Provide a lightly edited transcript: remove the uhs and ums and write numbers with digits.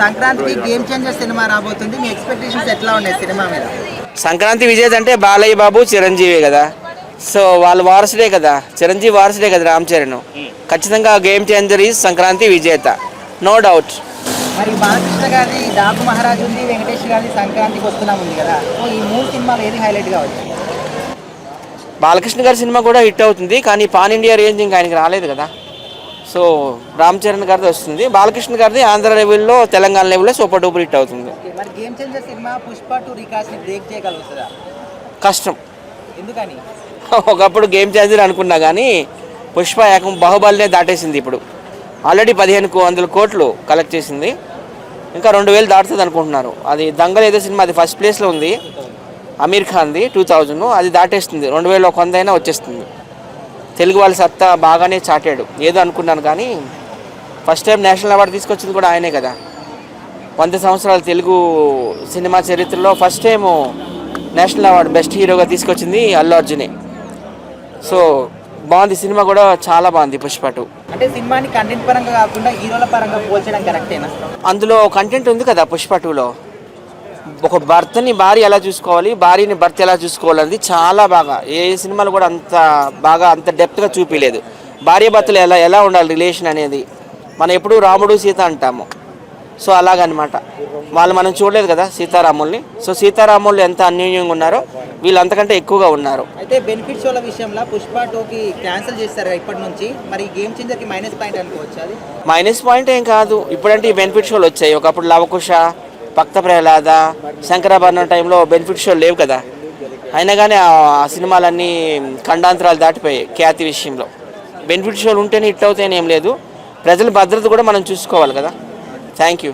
సంక్రాంతికి game changer cinema రాబోతుంది. మీ expectations ఎట్లా ఉన్నాయి సినిమా మీద? సంక్రాంతి విజేత అంటే బాలయ్య బాబు చిరంజీవి కదా, సో వాళ్ళ వారసుడే కదా, చిరంజీవి వారసుడే కదా రామ్ చరణ్. ఖచ్చితంగా గేమ్ చేంజర్ ఈజ్ సంక్రాంతి విజేత, నో డౌట్. మరి బాలకృష్ణ గారి డాకు మహారాజు ఉంది, వెంకటేష్ గారి సంక్రాంతికి వస్తున్నాం ఉంది కదా, సో ఈ 3 సినిమాలు ఏది హైలైట్ కావచ్చు? బాలకృష్ణ గారి సినిమా కూడా హిట్ అవుతుంది, కానీ పాన్ ఇండియా రేంజ్ ఇంకా ఆయనకి రాలేదు కదా. సో రామ్ చరణ్ గారిది వస్తుంది, బాలకృష్ణ గారిది ఆంధ్ర లెవెల్లో తెలంగాణ లెవెల్లో సూపర్ డూపర్ హిట్ అవుతుంది. మరి గేమ్ చేంజర్ సినిమా పుష్ప 2 రికార్డ్స్ని బ్రేక్ చేయగలుగుతుందా? కష్టం. ఎందుకని? ఒకప్పుడు గేమ్ చేంజర్ అనుకున్నా కానీ పుష్ప ఏకం బాహుబలినే దాటేసింది. ఇప్పుడు ఆల్రెడీ 1500 కోట్లు కలెక్ట్ చేసింది, ఇంకా 2000 దాటుతుంది అనుకుంటున్నారు. అది దంగల్ ఏదో సినిమా, అది ఫస్ట్ ప్లేస్లో ఉంది, అమీర్ ఖాన్ది 2000, అది దాటేస్తుంది. 2000 కొందైనా వచ్చేస్తుంది. తెలుగు వాళ్ళ సత్తా బాగానే చాటాడు, ఏదో అనుకున్నాను కానీ ఫస్ట్ టైం నేషనల్ అవార్డు తీసుకొచ్చింది కూడా ఆయనే కదా. 100 సంవత్సరాల తెలుగు సినిమా చరిత్రలో first time national award best హీరోగా తీసుకొచ్చింది అల్లు అర్జునే. సో బాగుంది, సినిమా కూడా చాలా బాగుంది పుష్ప 2. అంటే సినిమాని కంటెంట్ పరంగా కాకుండా హీరోల పరంగా పోల్చడం కరెక్టేనా? అందులో కంటెంట్ ఉంది కదా పుష్ప 2లో. ఒక భర్తని భార్య ఎలా చూసుకోవాలి, భార్యని భర్త ఎలా చూసుకోవాలనేది చాలా బాగా, ఏ సినిమాలు కూడా అంత బాగా అంత డెప్త్గా చూపించలేదు. భార్య భర్తలు ఎలా ఉండాలి రిలేషన్ అనేది. మనం ఎప్పుడు రాముడు సీత అంటాము, సో అలాగనమాట. వాళ్ళు మనం చూడలేదు కదా సీతారాముల్ని, సో సీతారాములు ఎంత అన్యోన్యంగా ఉన్నారో వీళ్ళు అంతకంటే ఎక్కువగా ఉన్నారు. అయితే బెనిఫిట్ షోల విషయంలో పుష్ప 2కి క్యాన్సిల్ చేస్తారు ఇప్పటి నుంచి, మరి గేమ్ చేంజర్కి మైనస్ పాయింట్ అనుకోవచ్చు? అది మైనస్ పాయింట్ ఏం కాదు, ఇప్పుడంటే ఈ బెనిఫిట్ షోలు వచ్చాయి. ఒకప్పుడు లవకుశ, భక్త ప్రహ్లాద, శంకరాభరణం టైంలో బెనిఫిట్ షోలు లేవు కదా. అయినా కానీ ఆ సినిమాలన్నీ ఖండాంతరాలు దాటిపోయాయి ఖ్యాతి విషయంలో. బెనిఫిట్ షోలు ఉంటేనే హిట్ అవుతాయని ఏం లేదు, ప్రజల భద్రత కూడా మనం చూసుకోవాలి కదా. Thank you.